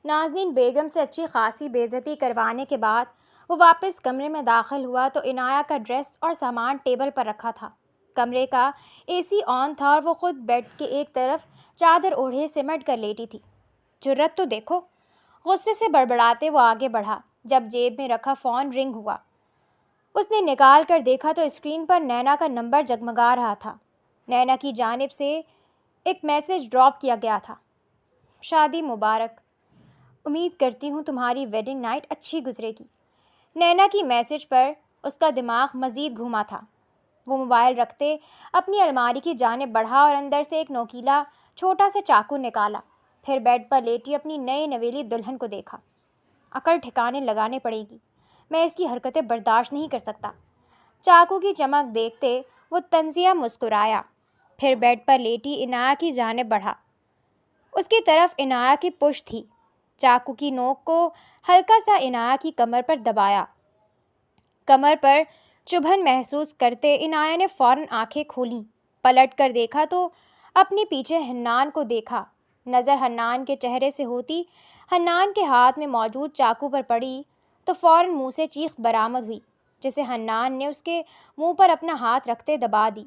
نازنین بیگم سے اچھی خاصی بے عزتی کروانے کے بعد وہ واپس کمرے میں داخل ہوا تو عنایہ کا ڈریس اور سامان ٹیبل پر رکھا تھا۔ کمرے کا اے سی آن تھا اور وہ خود بیڈ کے ایک طرف چادر اوڑھے سمٹ کر لیٹی تھی۔ جرت تو دیکھو! غصے سے بڑبڑاتے وہ آگے بڑھا۔ جب جیب میں رکھا فون رنگ ہوا، اس نے نکال کر دیکھا تو اسکرین پر نینا کا نمبر جگمگا رہا تھا۔ نینا کی جانب سے ایک میسج ڈراپ کیا گیا تھا: شادی مبارک، امید کرتی ہوں تمہاری ویڈنگ نائٹ اچھی گزرے گی۔ نینا کی میسج پر اس کا دماغ مزید گھوما تھا۔ وہ موبائل رکھتے اپنی الماری کی جانب بڑھا اور اندر سے ایک نوکیلا چھوٹا سا چاقو نکالا۔ پھر بیڈ پر لیٹی اپنی نئی نویلی دلہن کو دیکھا۔ عقل ٹھکانے لگانے پڑے گی، میں اس کی حرکتیں برداشت نہیں کر سکتا۔ چاقو کی چمک دیکھتے وہ طنزیہ مسکرایا، پھر بیڈ پر لیٹی عنایہ کی جانب بڑھا۔ اس کی طرف عنایہ کی پشت تھی۔ چاقو کی نوک کو ہلکا سا عنایہ کی کمر پر دبایا۔ کمر پر چبھن محسوس کرتے عنایہ نے فوراً آنکھیں کھولیں۔ پلٹ کر دیکھا تو اپنے پیچھے حنان کو دیکھا۔ نظر حنان کے چہرے سے ہوتی حنان کے ہاتھ میں موجود چاقو پر پڑی تو فوراً منہ سے چیخ برآمد ہوئی، جسے حنان نے اس کے منہ پر اپنا ہاتھ رکھتے دبا دی۔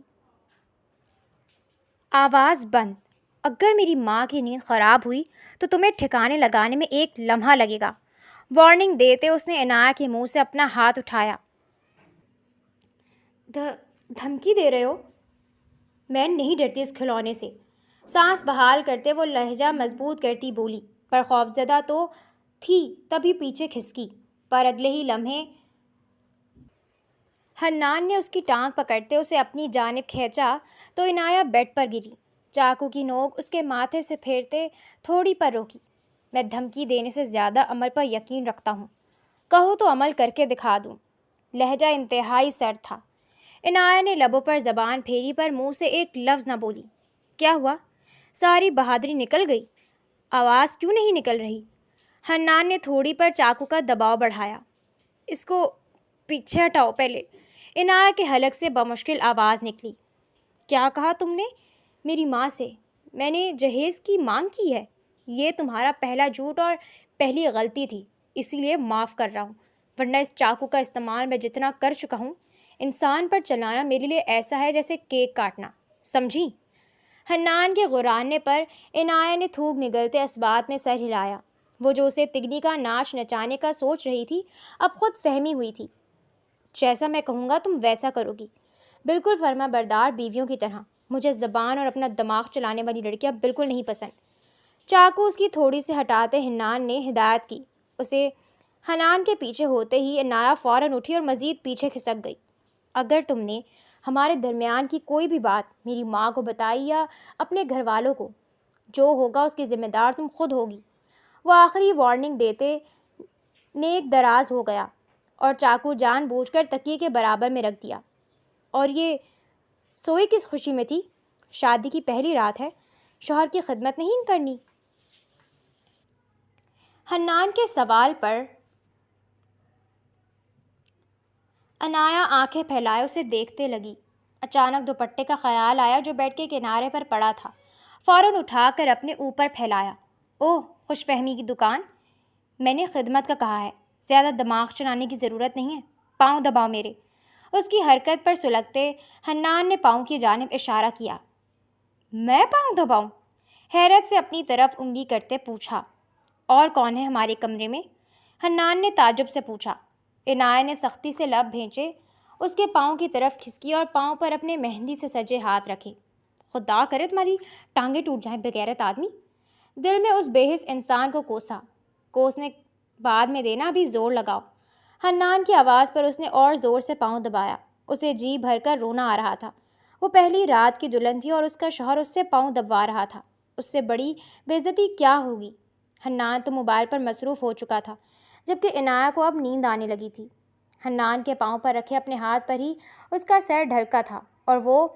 آواز بند! اگر میری ماں کی نیند خراب ہوئی تو تمہیں ٹھکانے لگانے میں ایک لمحہ لگے گا، وارننگ دیتے اس نے عنایہ کے منہ سے اپنا ہاتھ اٹھایا۔ دھمکی دے رہے ہو؟ میں نہیں ڈرتی اس کھلونے سے، سانس بحال کرتے وہ لہجہ مضبوط کرتی بولی، پر خوفزدہ تو تھی تبھی پیچھے کھسکی۔ پر اگلے ہی لمحے حنان نے اس کی ٹانگ پکڑتے اسے اپنی جانب کھینچا تو عنایہ بیڈ پر گری۔ چاقو کی نوک اس کے ماتھے سے پھیرتے تھوڑی پر روکی۔ میں دھمکی دینے سے زیادہ عمل پر یقین رکھتا ہوں، کہو تو عمل کر کے دکھا دوں۔ لہجہ انتہائی سرد تھا۔ عنایہ نے لبوں پر زبان پھیری پر منہ سے ایک لفظ نہ بولی۔ کیا ہوا؟ ساری بہادری نکل گئی؟ آواز کیوں نہیں نکل رہی؟ حنان نے تھوڑی پر چاقو کا دباؤ بڑھایا۔ اس کو پیچھے ہٹاؤ پہلے، عنایہ کے حلق سے بمشکل آواز نکلی۔ کیا کہا تم نے؟ میری ماں سے میں نے جہیز کی مانگ کی ہے۔ یہ تمہارا پہلا جھوٹ اور پہلی غلطی تھی، اسی لیے معاف کر رہا ہوں، ورنہ اس چاقو کا استعمال میں جتنا کر چکا ہوں، انسان پر چلانا میرے لیے ایسا ہے جیسے کیک کاٹنا، سمجھی؟ حنان کے غرانے پر عنایہ نے تھوک نگلتے اس بات میں سر ہلایا۔ وہ جو اسے تگنی کا ناچ نچانے کا سوچ رہی تھی، اب خود سہمی ہوئی تھی۔ جیسا میں کہوں گا تم ویسا کرو گی، بالکل فرما بردار بیویوں کی طرح۔ مجھے زبان اور اپنا دماغ چلانے والی لڑکیاں بالکل نہیں پسند۔ چاقو اس کی تھوڑی سے ہٹاتے حنان نے ہدایت کی۔ اسے حنان کے پیچھے ہوتے ہی عنایہ فوراً اٹھی اور مزید پیچھے کھسک گئی۔ اگر تم نے ہمارے درمیان کی کوئی بھی بات میری ماں کو بتائی یا اپنے گھر والوں کو، جو ہوگا اس کی ذمہ دار تم خود ہوگی۔ وہ آخری وارننگ دیتے نیک دراز ہو گیا اور چاقو جان بوجھ کر تکیے کے برابر میں رکھ دیا۔ اور یہ سوئی کس خوشی میں تھی؟ شادی کی پہلی رات ہے، شوہر کی خدمت نہیں کرنی؟ حنان کے سوال پر عنایہ آنکھیں پھیلائے اسے دیکھتے لگی۔ اچانک دوپٹے کا خیال آیا جو بیڈ کے کنارے پر پڑا تھا۔ فوراً اٹھا کر اپنے اوپر پھیلایا۔ اوہ، خوش فہمی کی دکان! میں نے خدمت کا کہا ہے، زیادہ دماغ چلانے کی ضرورت نہیں ہے۔ پاؤں دباؤ میرے۔ اس کی حرکت پر سلگتے حنان نے پاؤں کی جانب اشارہ کیا۔ میں پاؤں دباؤں؟ حیرت سے اپنی طرف انگلی کرتے پوچھا۔ اور کون ہے ہمارے کمرے میں؟ حنان نے تعجب سے پوچھا۔ عنایہ نے سختی سے لب بھینچے اس کے پاؤں کی طرف کھسکی اور پاؤں پر اپنے مہندی سے سجے ہاتھ رکھے۔ خدا کرے تمہاری ٹانگیں ٹوٹ جائیں بغیرت آدمی! دل میں اس بے حس انسان کو کوسا۔ کوسنے بعد میں دینا، ابھی زور لگاؤ۔ حنان کی آواز پر اس نے اور زور سے پاؤں دبایا۔ اسے جی بھر کر رونا آ رہا تھا۔ وہ پہلی رات کی دلہن تھی اور اس کا شوہر اس سے پاؤں دبوا رہا تھا۔ اس سے بڑی بے عزتی کیا ہوگی؟ حنان تو موبائل پر مصروف ہو چکا تھا، جبکہ عنایہ کو اب نیند آنے لگی تھی۔ حنان کے پاؤں پر رکھے اپنے ہاتھ پر ہی اس کا سر ڈھلکا تھا اور وہ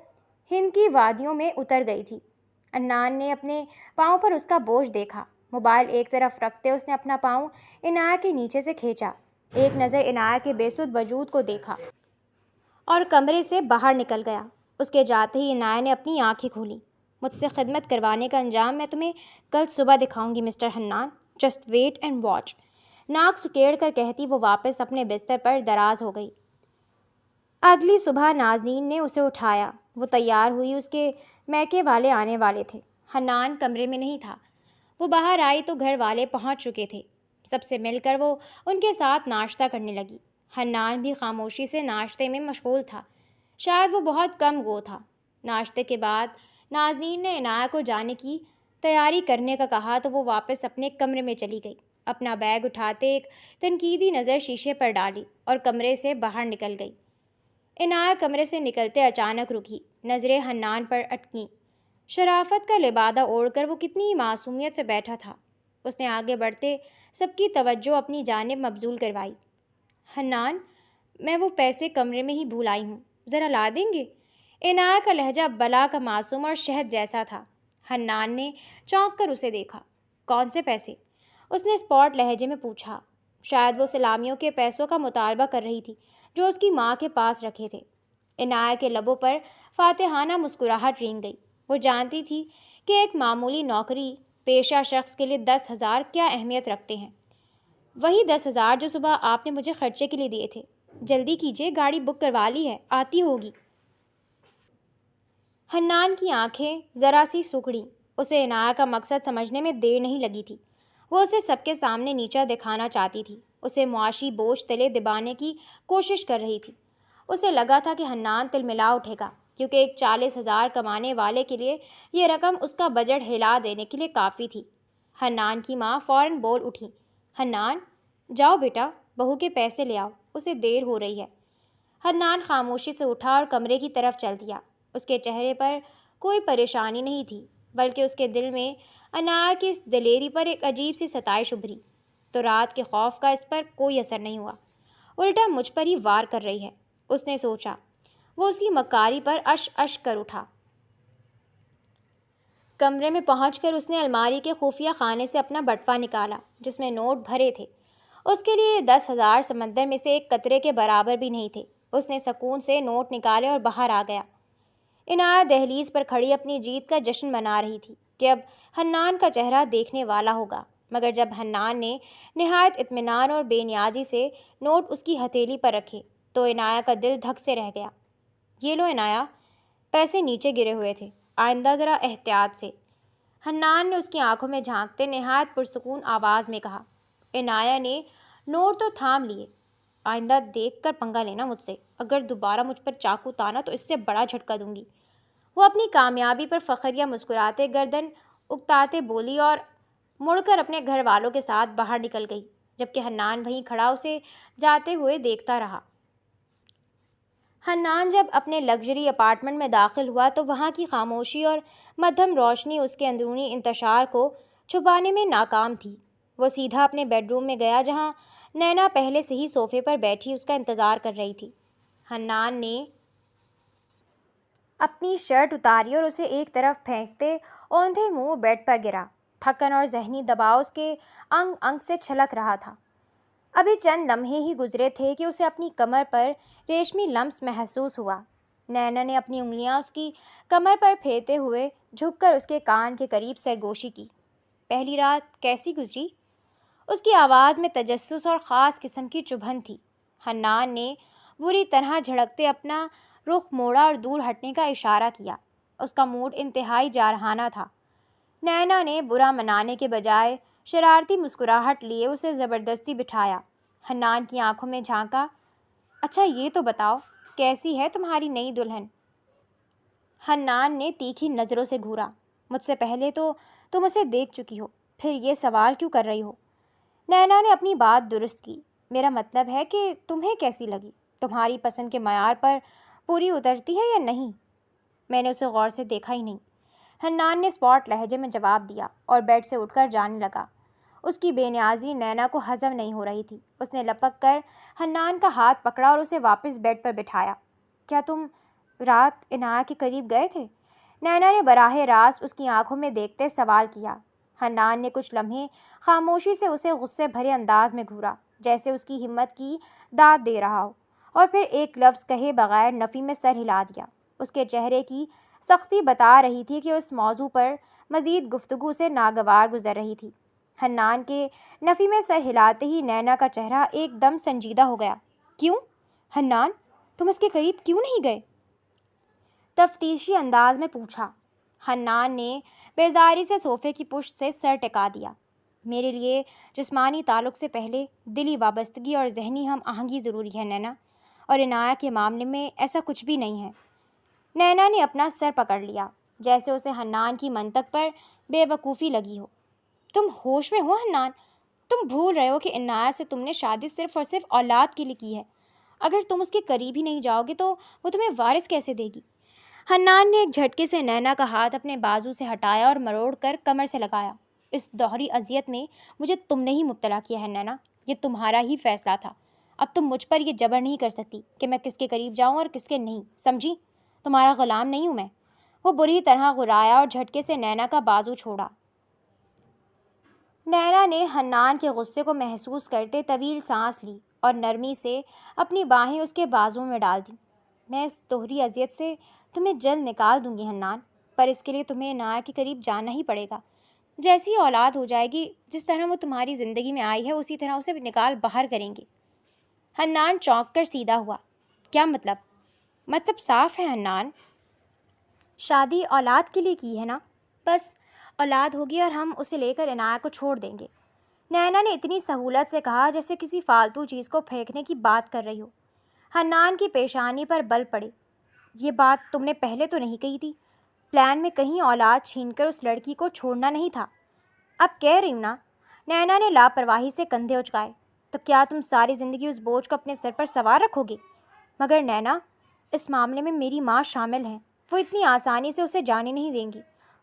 ہند کی وادیوں میں اتر گئی تھی۔ حنان نے اپنے پاؤں پر اس کا بوجھ دیکھا۔ موبائل ایک طرف رکھتے اس نے اپنا پاؤں عنایہ کے نیچے سے کھینچا، ایک نظر عنایہ کے بے سدھ وجود کو دیکھا اور کمرے سے باہر نکل گیا۔ اس کے جاتے ہی عنایہ نے اپنی آنکھیں کھولیں۔ مجھ سے خدمت کروانے کا انجام میں تمہیں کل صبح دکھاؤں گی mister Hanan, just wait and watch, ناک سکیڑ کر کہتی وہ واپس اپنے بستر پر دراز ہو گئی۔ اگلی صبح نازنین نے اسے اٹھایا۔ وہ تیار ہوئی، اس کے میکے والے آنے والے تھے۔ حنان کمرے میں نہیں تھا۔ وہ باہر آئی تو گھر والے پہنچ چکے تھے۔ سب سے مل کر وہ ان کے ساتھ ناشتہ کرنے لگی۔ حنان بھی خاموشی سے ناشتے میں مشغول تھا، شاید وہ بہت کم گو تھا۔ ناشتے کے بعد نازنین نے عنایہ کو جانے کی تیاری کرنے کا کہا تو وہ واپس اپنے کمرے میں چلی گئی۔ اپنا بیگ اٹھاتے ایک تنقیدی نظر شیشے پر ڈالی اور کمرے سے باہر نکل گئی۔ عنایہ کمرے سے نکلتے اچانک رکی، نظریں حنان پر اٹکیں۔ شرافت کا لبادہ اوڑھ کر وہ کتنی معصومیت سے بیٹھا تھا۔ اس نے آگے بڑھتے سب کی توجہ اپنی جانب مبذول کروائی۔ حنان، میں وہ پیسے کمرے میں ہی بھول آئی ہوں، ذرا لا دیں گے؟ عنایہ کا لہجہ بلا کا معصوم اور شہد جیسا تھا۔ حنان نے چونک کر اسے دیکھا۔ کون سے پیسے؟ اس نے اسپاٹ لہجے میں پوچھا۔ شاید وہ سلامیوں کے پیسوں کا مطالبہ کر رہی تھی جو اس کی ماں کے پاس رکھے تھے۔ عنایہ کے لبوں پر فاتحانہ مسکراہٹ رینگ گئی۔ وہ جانتی تھی کہ ایک معمولی نوکری پیشہ شخص کے لیے 10,000 کیا اہمیت رکھتے ہیں۔ وہی 10,000 جو صبح آپ نے مجھے خرچے کے لیے دیے تھے۔ جلدی کیجیے، گاڑی بک کروا لی ہے، آتی ہوگی۔ حنان کی آنکھیں ذرا سی سکڑیں۔ اسے عنایہ کا مقصد سمجھنے میں دیر نہیں لگی تھی۔ وہ اسے سب کے سامنے نیچا دکھانا چاہتی تھی، اسے معاشی بوجھ تلے دبانے کی کوشش کر رہی تھی۔ اسے لگا تھا کہ حنان تلملا اٹھے گا، کیونکہ ایک 40,000 کمانے والے کے لیے یہ رقم اس کا بجٹ ہلا دینے کے لیے کافی تھی۔ حنان کی ماں فوراً بول اٹھی، حنان جاؤ بیٹا، بہو کے پیسے لے آؤ، اسے دیر ہو رہی ہے۔ حنان خاموشی سے اٹھا اور کمرے کی طرف چل دیا۔ اس کے چہرے پر کوئی پریشانی نہیں تھی، بلکہ اس کے دل میں عنایہ کی اس دلیری پر ایک عجیب سی ستائش ابھری۔ تو رات کے خوف کا اس پر کوئی اثر نہیں ہوا، الٹا مجھ پر ہی وار کر رہی ہے، اس نے سوچا۔ وہ اس کی مکاری پر اش اش کر اٹھا۔ کمرے میں پہنچ کر اس نے الماری کے خفیہ خانے سے اپنا بٹوا نکالا جس میں نوٹ بھرے تھے۔ اس کے لیے 10,000 سمندر میں سے ایک قطرے کے برابر بھی نہیں تھے۔ اس نے سکون سے نوٹ نکالے اور باہر آ گیا۔ عنایہ دہلیز پر کھڑی اپنی جیت کا جشن منا رہی تھی کہ اب حنان کا چہرہ دیکھنے والا ہوگا، مگر جب حنان نے نہایت اطمینان اور بے نیازی سے نوٹ اس کی ہتھیلی پر رکھے تو عنایہ کا دل دھک سے رہ گیا۔ یہ لو عنایہ، پیسے نیچے گرے ہوئے تھے، آئندہ ذرا احتیاط سے، حنان نے اس کی آنکھوں میں جھانکتے نہایت پرسکون آواز میں کہا۔ عنایہ نے نوٹ تو تھام لیے۔ آئندہ دیکھ کر پنگا لینا مجھ سے، اگر دوبارہ مجھ پر چاقو تانا تو اس سے بڑا جھٹکا دوں گی۔ وہ اپنی کامیابی پر فخریہ مسکراتے گردن اکتاتے بولی اور مڑ کر اپنے گھر والوں کے ساتھ باہر نکل گئی، جبکہ حنان وہیں کھڑا اسے جاتے ہوئے دیکھتا رہا۔ حنان جب اپنے لگژری اپارٹمنٹ میں داخل ہوا تو وہاں کی خاموشی اور مدھم روشنی اس کے اندرونی انتشار کو چھپانے میں ناکام تھی۔ وہ سیدھا اپنے بیڈ روم میں گیا جہاں نینا پہلے سے ہی صوفے پر بیٹھی اس کا انتظار کر رہی تھی۔ حنان نے اپنی شرٹ اتاری اور اسے ایک طرف پھینکتے اوندھے منہ بیڈ پر گرا۔ تھکن اور ذہنی دباؤ اس کے انگ انگ سے چھلک رہا تھا۔ ابھی چند لمحے ہی گزرے تھے کہ اسے اپنی کمر پر ریشمی لمس محسوس ہوا۔ نینا نے اپنی انگلیاں اس کی کمر پر پھیرتے ہوئے جھک کر اس کے کان کے قریب سرگوشی کی۔ پہلی رات کیسی گزری؟ اس کی آواز میں تجسس اور خاص قسم کی چبھن تھی۔ حنان نے بری طرح جھڑکتے اپنا رخ موڑا اور دور ہٹنے کا اشارہ کیا۔ اس کا موڈ انتہائی جارحانہ تھا۔ نینا نے برا منانے کے بجائے شرارتی مسکراہٹ لیے اسے زبردستی بٹھایا۔ حنان کی آنکھوں میں جھانکا۔ اچھا یہ تو بتاؤ، کیسی ہے تمہاری نئی دلہن؟ حنان نے تیکھی نظروں سے گھورا۔ مجھ سے پہلے تو تم اسے دیکھ چکی ہو، پھر یہ سوال کیوں کر رہی ہو؟ نینا نے اپنی بات درست کی۔ میرا مطلب ہے کہ تمہیں کیسی لگی؟ تمہاری پسند کے معیار پر پوری اترتی ہے یا نہیں؟ میں نے اسے غور سے دیکھا ہی نہیں، حنان نے اسپاٹ لہجے میں جواب دیا اور بیڈ سے اٹھ کر جانے لگا۔ اس کی بے نیازی نینا کو ہضم نہیں ہو رہی تھی۔ اس نے لپک کر حنان کا ہاتھ پکڑا اور اسے واپس بیڈ پر بٹھایا۔ کیا تم رات عنایہ کے قریب گئے تھے؟ نینا نے براہ راست اس کی آنکھوں میں دیکھتے سوال کیا۔ حنان نے کچھ لمحے خاموشی سے اسے غصے بھرے انداز میں گھورا، جیسے اس کی ہمت کی داد دے رہا ہو، اور پھر ایک لفظ کہے بغیر نفی میں سر ہلا دیا۔ اس کے چہرے کی سختی بتا رہی تھی کہ اس موضوع پر مزید گفتگو سے ناگوار گزر رہی تھی۔ حنان کے نفی میں سر ہلاتے ہی نینا کا چہرہ ایک دم سنجیدہ ہو گیا۔ کیوں؟ حنان، تم اس کے قریب کیوں نہیں گئے؟ تفتیشی انداز میں پوچھا۔ حنان نے بیزاری سے صوفے کی پشت سے سر ٹکا دیا۔ میرے لیے جسمانی تعلق سے پہلے دلی وابستگی اور ذہنی ہم آہنگی ضروری ہے نینا، اور عنایہ کے معاملے میں ایسا کچھ بھی نہیں ہے۔ نینا نے اپنا سر پکڑ لیا، جیسے اسے حنان کی منطق پر بے وقوفی لگی ہو۔ تم ہوش میں ہو حنان؟ تم بھول رہے ہو کہ عنایہ سے تم نے شادی صرف اور صرف اولاد کے لیے کی ہے۔ اگر تم اس کے قریب ہی نہیں جاؤ گے تو وہ تمہیں وارث کیسے دے گی؟ حنان نے ایک جھٹکے سے نینا کا ہاتھ اپنے بازو سے ہٹایا اور مروڑ کر کمر سے لگایا۔ اس دوہری اذیت میں مجھے تم نے ہی مبتلا کیا ہے نینا، یہ تمہارا ہی فیصلہ تھا۔ اب تم مجھ پر یہ جبر نہیں کر سکتی کہ میں کس کے قریب جاؤں اور کس کے نہیں، سمجھی؟ تمہارا غلام نہیں ہوں میں۔ وہ بری طرح غرایا اور جھٹکے سے نینا کا بازو چھوڑا۔ نینا نے حنان کے غصے کو محسوس کرتے طویل سانس لی اور نرمی سے اپنی باہیں اس کے بازو میں ڈال دیں۔ میں اس دوہری اذیت سے تمہیں جلد نکال دوں گی حنان، پر اس کے لیے تمہیں عنایہ کے قریب جانا ہی پڑے گا۔ جیسی اولاد ہو جائے گی، جس طرح وہ تمہاری زندگی میں آئی ہے اسی طرح اسے نکال باہر کریں گے۔ حنان چونک کر سیدھا ہوا۔ کیا مطلب؟ مطلب صاف ہے حنان، شادی اولاد کے لیے کی ہے نا، بس اولاد ہوگی اور ہم اسے لے کر عنایہ کو چھوڑ دیں گے۔ نینا نے اتنی سہولت سے کہا جیسے کسی فالتو چیز کو پھینکنے کی بات کر رہی ہو۔ حنان کی پیشانی پر بل پڑے۔ یہ بات تم نے پہلے تو نہیں کہی تھی؟ پلان میں کہیں اولاد چھین کر اس لڑکی کو چھوڑنا نہیں تھا؟ اب کہہ رہی ہوں نا۔ نینا نے لاپرواہی سے کندھے اچکائے۔ تو کیا تم ساری زندگی اس بوجھ کو اپنے سر پر سوار رکھو گے؟ مگر نینا، اس معاملے میں میری ماں شامل ہیں، وہ اتنی آسانی سے اسے جانے نہیں دیں گی،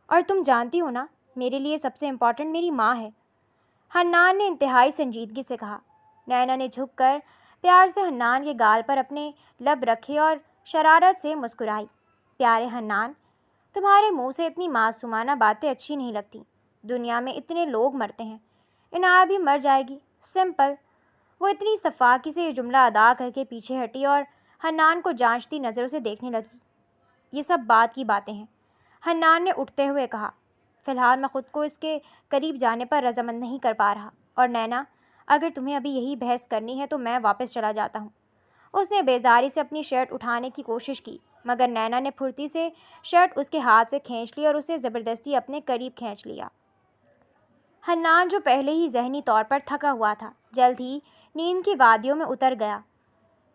اور تم جانتی ہو نا میرے لیے سب سے امپورٹنٹ میری ماں ہے۔ حنان نے انتہائی سنجیدگی سے کہا۔ نینا نے جھک کر پیار سے حنان کے گال پر اپنے لب رکھے اور شرارت سے مسکرائی۔ پیارے حنان، تمہارے منہ سے اتنی معصومانہ باتیں اچھی نہیں لگتی۔ دنیا میں اتنے لوگ مرتے ہیں، عنایہ بھی مر جائے گی، سمپل۔ وہ اتنی صفاقی سے یہ جملہ ادا کر کے پیچھے ہٹی اور حنان کو جانچتی نظروں سے دیکھنے لگی۔ یہ سب بات کی باتیں ہیں، حنان نے اٹھتے ہوئے کہا۔ فی الحال میں خود کو اس کے قریب جانے پر رضامند نہیں کر پا رہا، اور نینا، اگر تمہیں ابھی یہی بحث کرنی ہے تو میں واپس چلا جاتا ہوں۔ اس نے بیزاری سے اپنی شرٹ اٹھانے کی کوشش کی، مگر نینا نے پھرتی سے شرٹ اس کے ہاتھ سے کھینچ لی اور اسے زبردستی اپنے قریب کھینچ لیا۔ حنان، جو پہلے ہی ذہنی طور پر تھکا ہوا تھا، جلد ہی نیند کی وادیوں میں اتر گیا۔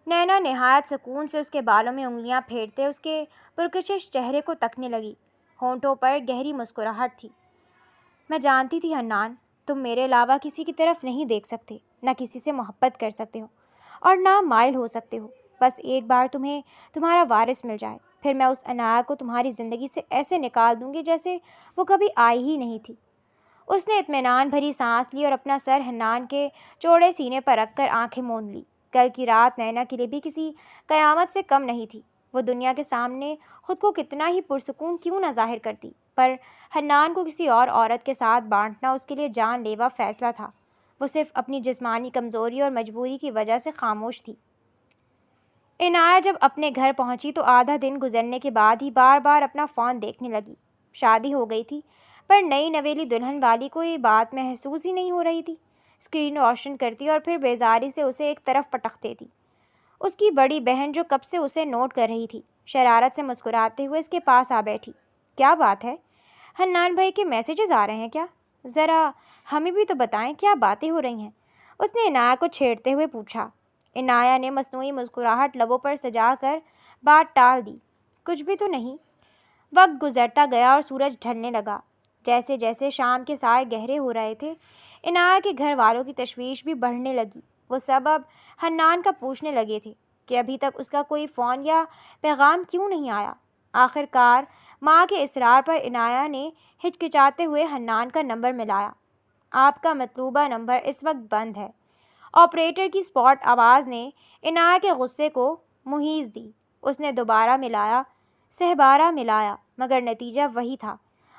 نینا نہایت سکون سے اس کے بالوں میں انگلیاں پھیرتے اس کے پرکشش چہرے کو تکنے لگی۔ ہونٹوں پر گہری مسکراہٹ تھی۔ میں جانتی تھی حنان، تم میرے علاوہ کسی کی طرف نہیں دیکھ سکتے، نہ کسی سے محبت کر سکتے ہو اور نہ مائل ہو سکتے ہو۔ بس ایک بار تمہیں تمہارا وارث مل جائے، پھر میں اس عنایہ کو تمہاری زندگی سے ایسے نکال دوں گی جیسے وہ کبھی آئی ہی نہیں تھی۔ اس نے اطمینان بھری سانس لی اور اپنا سر حنان کے چوڑے سینے پر رکھ کر آنکھیں موند لی۔ کل کی رات نینا کے لیے بھی کسی قیامت سے کم نہیں تھی۔ وہ دنیا کے سامنے خود کو کتنا ہی پرسکون کیوں نہ ظاہر کرتی، پر حنان کو کسی اور عورت کے ساتھ بانٹنا اس کے لیے جان لیوا فیصلہ تھا۔ وہ صرف اپنی جسمانی کمزوری اور مجبوری کی وجہ سے خاموش تھی۔ عنایہ جب اپنے گھر پہنچی تو آدھا دن گزرنے کے بعد ہی بار بار اپنا فون دیکھنے لگی۔ شادی ہو گئی تھی، پر نئی نویلی دلہن والی کو یہ بات محسوس ہی نہیں ہو رہی تھی۔ اسکرین روشن کرتی اور پھر بیزاری سے اسے ایک طرف پٹک دیتی۔ اس کی بڑی بہن، جو کب سے اسے نوٹ کر رہی تھی، شرارت سے مسکراتے ہوئے اس کے پاس آ بیٹھی۔ کیا بات ہے؟ حنان بھائی کے میسیجز آ رہے ہیں کیا؟ ذرا ہمیں بھی تو بتائیں کیا باتیں ہو رہی ہیں؟ اس نے عنایہ کو چھیڑتے ہوئے پوچھا۔ عنایہ نے مصنوعی مسکراہٹ لبوں پر سجا کر بات ٹال دی۔ کچھ بھی تو نہیں۔ وقت گزرتا گیا اور سورج ڈھلنے لگا۔ جیسے جیسے شام کے سائے گہرے ہو رہے تھے، عنایہ کے گھر والوں کی تشویش بھی بڑھنے لگی۔ وہ سب اب حنان کا پوچھنے لگے تھے کہ ابھی تک اس کا کوئی فون یا پیغام کیوں نہیں آیا۔ آخر کار ماں کے اصرار پر عنایہ نے ہچکچاتے ہوئے حنان کا نمبر ملایا۔ آپ کا مطلوبہ نمبر اس وقت بند ہے۔ آپریٹر کی اسپاٹ آواز نے عنایہ کے غصے کو مہیز دی۔ اس نے دوبارہ ملایا، سہبارہ ملایا، مگر نتیجہ وہی تھا،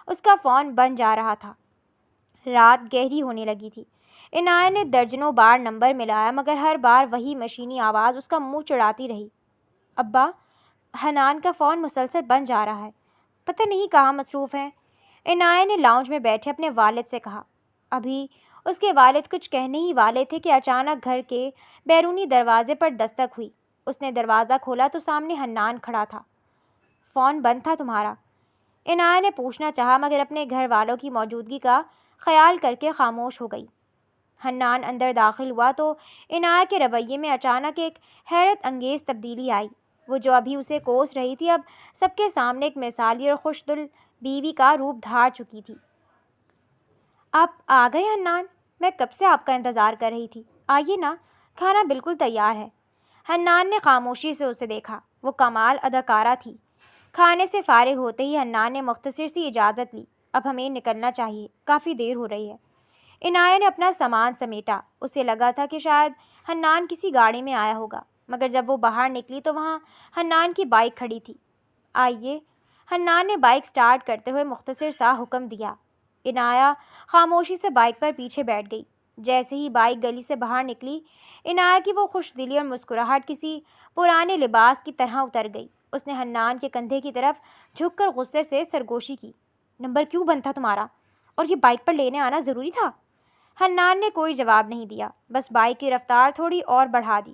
اس کا فون بند جا رہا تھا۔ رات گہری ہونے لگی تھی۔ عنایہ نے درجنوں بار نمبر ملایا، مگر ہر بار وہی مشینی آواز اس کا منہ چڑھاتی رہی۔ ابا، حنان کا فون مسلسل بند جا رہا ہے، پتہ نہیں کہاں مصروف ہیں۔ عنایہ نے لاؤنج میں بیٹھے اپنے والد سے کہا۔ ابھی اس کے والد کچھ کہنے ہی والے تھے کہ اچانک گھر کے بیرونی دروازے پر دستک ہوئی۔ اس نے دروازہ کھولا تو سامنے حنان کھڑا تھا۔ فون بند تھا تمہارا؟ عنایہ نے پوچھنا چاہا مگر اپنے گھر والوں کی موجودگی کا خیال کر کے خاموش ہو گئی۔ حنان اندر داخل ہوا تو عنایہ کے رویے میں اچانک ایک حیرت انگیز تبدیلی آئی۔ وہ جو ابھی اسے کوس رہی تھی اب سب کے سامنے ایک مثالی اور خوش دل بیوی کا روپ دھار چکی تھی۔ آپ آ گئے حنان؟ میں کب سے آپ کا انتظار کر رہی تھی۔ آئیے نا، کھانا بالکل تیار ہے۔ حنان نے خاموشی سے اسے دیکھا۔ وہ کمال اداکارہ تھی۔ کھانے سے فارغ ہوتے ہی حنان نے مختصر سی اجازت لی۔ اب ہمیں نکلنا چاہیے، کافی دیر ہو رہی ہے۔ عنایہ نے اپنا سامان سمیٹا۔ اسے لگا تھا کہ شاید حنان کسی گاڑی میں آیا ہوگا، مگر جب وہ باہر نکلی تو وہاں حنان کی بائک کھڑی تھی۔ آئیے، حنان نے بائک سٹارٹ کرتے ہوئے مختصر سا حکم دیا۔ عنایہ خاموشی سے بائک پر پیچھے بیٹھ گئی۔ جیسے ہی بائک گلی سے باہر نکلی، عنایہ کی وہ خوش دلی اور مسکراہٹ کسی پرانے لباس کی طرح اتر گئی۔ اس نے حنان کے کندھے کی طرف جھک کر غصے سے سرگوشی کی۔ نمبر کیوں بند تھا تمہارا؟ اور یہ بائک پر لینے آنا ضروری تھا؟ حنان نے کوئی جواب نہیں دیا، بس بائک کی رفتار تھوڑی اور بڑھا دی۔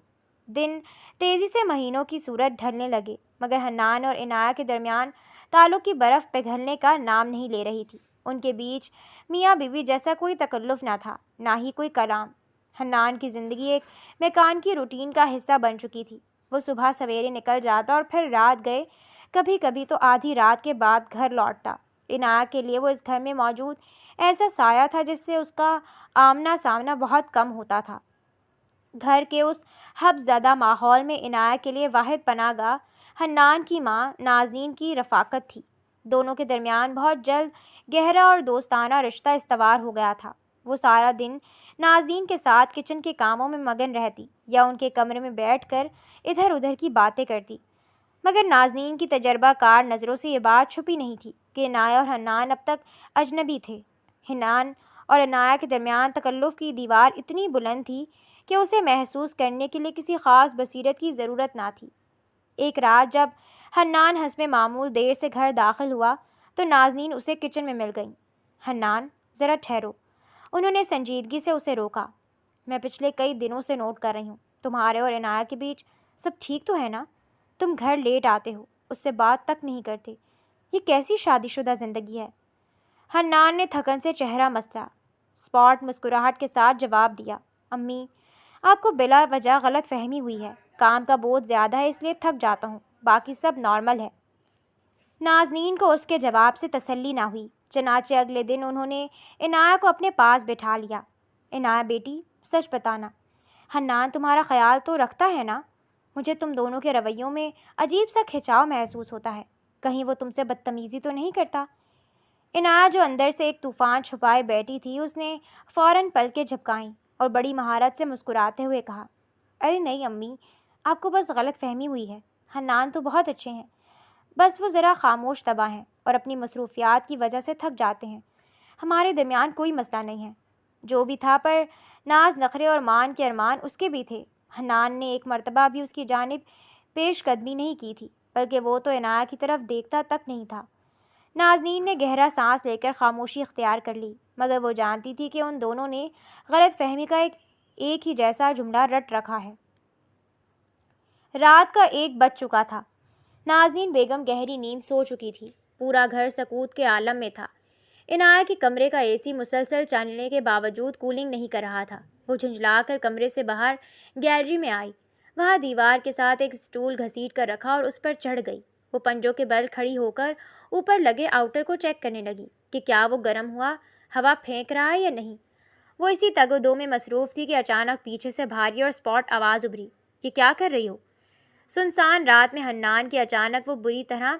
دن تیزی سے مہینوں کی صورت ڈھلنے لگے، مگر حنان اور عنایہ کے درمیان تعلق کی برف پگھلنے کا نام نہیں لے رہی تھی۔ ان کے بیچ میاں بیوی جیسا کوئی تکلف نہ تھا، نہ ہی کوئی کلام۔ حنان کی زندگی ایک میکان کی روٹین کا حصہ بن چکی تھی۔ وہ صبح سویرے نکل جاتا اور پھر رات گئے کبھی کبھی تو آدھی رات کے بعد گھر لوٹتا۔ عنایہ کے لیے وہ اس گھر میں موجود ایسا سایہ تھا جس سے اس کا آمنا سامنا بہت کم ہوتا تھا۔ گھر کے اس حبس زدہ ماحول میں عنایہ کے لیے واحد پناہ گاہ حنان کی ماں نازنین کی رفاقت تھی۔ دونوں کے درمیان بہت جلد گہرا اور دوستانہ رشتہ استوار ہو گیا تھا۔ وہ سارا دن نازنین کے ساتھ کچن کے کاموں میں مگن رہتی یا ان کے کمرے میں بیٹھ کر ادھر ادھر کی باتیں کرتی، مگر نازنین کی تجربہ کار نظروں سے یہ بات چھپی نہیں تھی کہ عنایہ اور حنان اب تک اجنبی تھے۔ حنان اور عنایہ کے درمیان تکلف کی دیوار اتنی بلند تھی کہ اسے محسوس کرنے کے لیے کسی خاص بصیرت کی ضرورت نہ تھی۔ ایک رات جب حنان حسب معمول دیر سے گھر داخل ہوا تو نازنین اسے کچن میں مل گئیں۔ حنان، ذرا ٹھہرو، انہوں نے سنجیدگی سے اسے روکا۔ میں پچھلے کئی دنوں سے نوٹ کر رہی ہوں، تمہارے اور عنایہ کے بیچ سب ٹھیک تو ہے نا؟ تم گھر لیٹ آتے ہو، اس سے بات تک نہیں کرتے، یہ کیسی شادی شدہ زندگی ہے؟ حنان نے تھکن سے چہرہ مسلا، اسپاٹ مسکراہٹ کے ساتھ جواب دیا، امی، آپ کو بلا وجہ غلط فہمی ہوئی ہے۔ کام کا بوجھ زیادہ ہے اس لیے تھک جاتا ہوں، باقی سب نارمل ہے۔ نازنین کو اس کے جواب سے تسلی نہ ہوئی، چنانچہ اگلے دن انہوں نے عنایہ کو اپنے پاس بٹھا لیا۔ عنایہ بیٹی، سچ بتانا، حنان تمہارا خیال تو رکھتا ہے نا؟ مجھے تم دونوں کے رویوں میں عجیب سا کھنچاؤ محسوس ہوتا ہے، کہیں وہ تم سے بدتمیزی تو نہیں کرتا؟ عنایہ جو اندر سے ایک طوفان چھپائے بیٹھی تھی، اس نے فوراً پلکیں جھپکائیں اور بڑی مہارت سے مسکراتے ہوئے کہا، ارے نہیں امی، آپ کو بس غلط فہمی ہوئی ہے، حنان تو بہت اچھے ہیں، بس وہ ذرا خاموش طبع ہیں اور اپنی مصروفیات کی وجہ سے تھک جاتے ہیں۔ ہمارے درمیان کوئی مسئلہ نہیں ہے۔ جو بھی تھا، پر ناز نخرے اور مان کے ارمان اس کے بھی تھے۔ حنان نے ایک مرتبہ بھی اس کی جانب پیش قدمی نہیں کی تھی، بلکہ وہ تو عنایہ کی طرف دیکھتا تک نہیں تھا۔ نازنین نے گہرا سانس لے کر خاموشی اختیار کر لی، مگر وہ جانتی تھی کہ ان دونوں نے غلط فہمی کا ایک ہی جیسا جملہ رٹ رکھا ہے۔ رات کا 1 بج چکا تھا۔ نازنین بیگم گہری نیند سو چکی تھی۔ پورا گھر سکوت کے عالم میں تھا۔ عنایہ کے کمرے کا اے سی مسلسل چلنے کے باوجود کولنگ نہیں کر رہا تھا۔ وہ جھنجھلا کر کمرے سے باہر گیلری میں آئی، وہاں دیوار کے ساتھ ایک اسٹول گھسیٹ کر رکھا اور اس پر چڑھ گئی۔ وہ پنجوں کے بل کھڑی ہو کر اوپر لگے آؤٹر کو چیک کرنے لگی کہ کیا وہ گرم ہوا پھینک رہا ہے یا نہیں۔ وہ اسی تگ و دو میں مصروف تھی کہ اچانک پیچھے سے بھاری اور اسپاٹ آواز ابھری، یہ کیا کر رہی ہو؟ سنسان رات میں حنان کی اچانک وہ بری طرح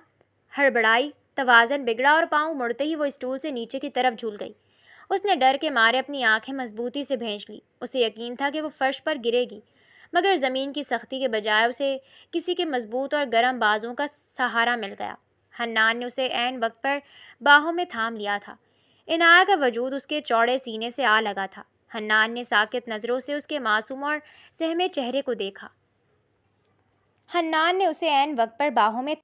ہڑبڑائی، توازن بگڑا اور پاؤں مڑتے ہی وہ اسٹول سے نیچے کی طرف جھول گئی۔ اس نے ڈر کے مارے اپنی آنکھیں مضبوطی سے بھینچ لی۔ اسے یقین تھا کہ وہ فرش پر گرے گی، مگر زمین کی سختی کے بجائے اسے کسی کے مضبوط اور گرم بازوں کا سہارا مل گیا۔ حنان نے اسے عین وقت پر باہوں میں تھام لیا تھا۔ عنایہ کا وجود اس کے چوڑے سینے سے آ لگا تھا۔ حنان نے ساکت نظروں سے اس کے معصوم اور سہمے چہرے کو دیکھا۔ حنان نے اسے عین وقت پر باہوں میں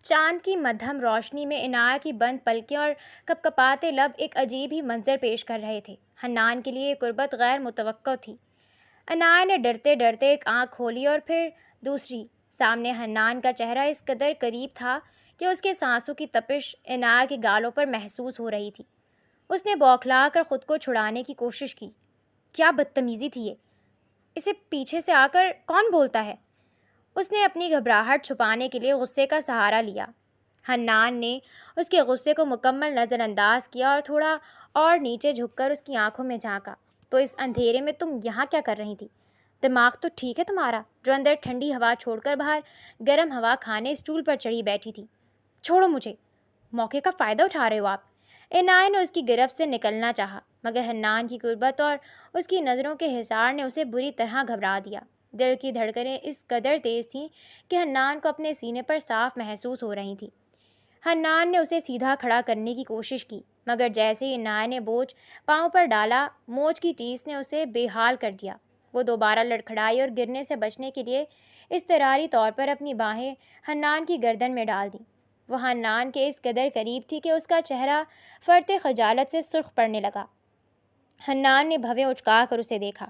چاند کی مدھم روشنی میں عنایہ کی بند پلکیں اور کپکپاتے لب ایک عجیب ہی منظر پیش کر رہے تھے۔ حنان کے لیے یہ قربت غیر متوقع تھی۔ عنایہ نے ڈرتے ڈرتے ایک آنکھ کھولی اور پھر دوسری۔ سامنے حنان کا چہرہ اس قدر قریب تھا کہ اس کے سانسوں کی تپش عنایہ کے گالوں پر محسوس ہو رہی تھی۔ اس نے بوکھلا کر خود کو چھڑانے کی کوشش کی۔ کیا بدتمیزی تھی یہ! اسے پیچھے سے آ کر کون بولتا ہے؟ اس نے اپنی گھبراہٹ چھپانے کے لیے غصے کا سہارا لیا۔ حنان نے اس کے غصے کو مکمل نظر انداز کیا اور تھوڑا اور نیچے جھک کر اس کی آنکھوں میں جھانکا۔ تو اس اندھیرے میں تم یہاں کیا کر رہی تھی؟ دماغ تو ٹھیک ہے تمہارا، جو اندر ٹھنڈی ہوا چھوڑ کر باہر گرم ہوا کھانے اسٹول پر چڑھی بیٹھی تھی؟ چھوڑو مجھے، موقع کا فائدہ اٹھا رہے ہو آپ۔ عنایہ نے اس کی گرفت سے نکلنا چاہا، مگر حنان کی قربت اور اس کی نظروں کے حصار نے اسے بری طرح گھبرا دیا۔ دل کی دھڑکنیں اس قدر تیز تھیں کہ حنان کو اپنے سینے پر صاف محسوس ہو رہی تھیں۔ حنان نے اسے سیدھا کھڑا کرنے کی کوشش کی، مگر جیسے ہی عنایہ نے بوجھ پاؤں پر ڈالا، موچ کی ٹیس نے اسے بے حال کر دیا۔ وہ دوبارہ لڑکھڑائی اور گرنے سے بچنے کے لیے اضطراری طور پر اپنی باہیں حنان کی گردن میں ڈال دیں۔ وہ حنان کے اس قدر قریب تھی کہ اس کا چہرہ فرط خجالت سے سرخ پڑنے لگا۔ حنان نے بھویں اچکا کر اسے دیکھا۔